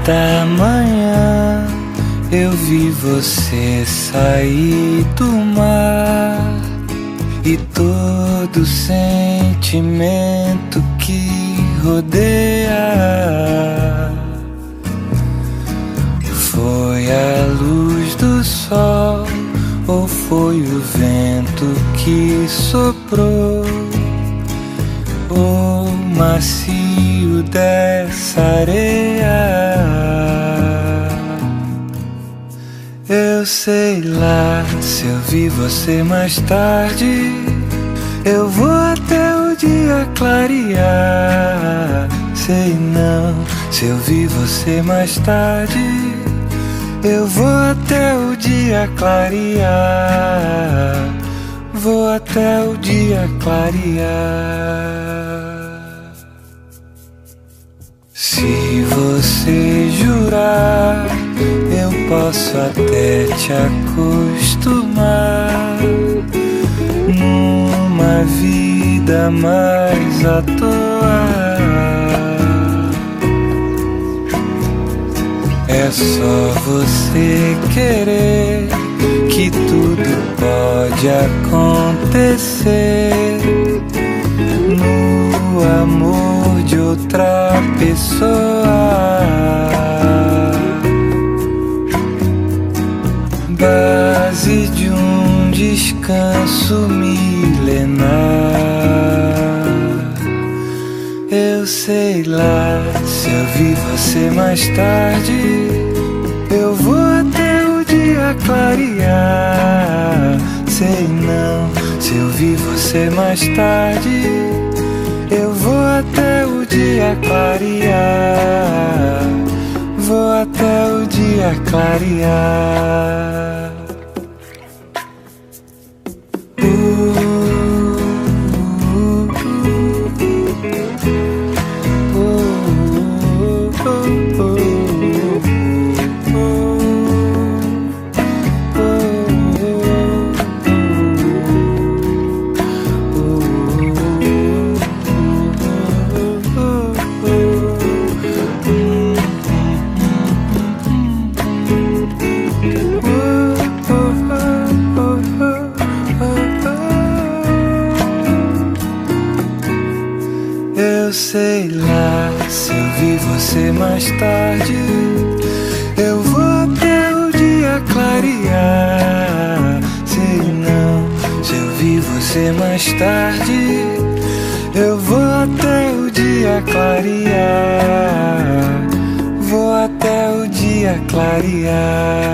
Certa manhã eu vi você sair do mar e todo sentimento que rodeia foi a luz do sol ou foi o vento que soprou o macio dessa areia. Eu sei lá, se eu vi você mais tarde, eu vou até o dia clarear. Sei não, se eu vi você mais tarde, eu vou até o dia clarear. Vou até o dia clarear. Se você jurar, eu posso até te acostumar numa vida mais à toa. É só você querer que tudo pode acontecer no amor de outra pessoa. Base de um descanso milenar. Eu sei lá, se eu vi você mais tarde, eu vou até o dia clarear. Sei não, se eu vi você mais tarde, eu vou até o dia clarear. Vou até o dia clarear. Eu sei lá, se eu vi você mais tarde, eu vou até o dia clarear. Sei não, se eu vi você mais tarde, eu vou até o dia clarear. Vou até o dia clarear.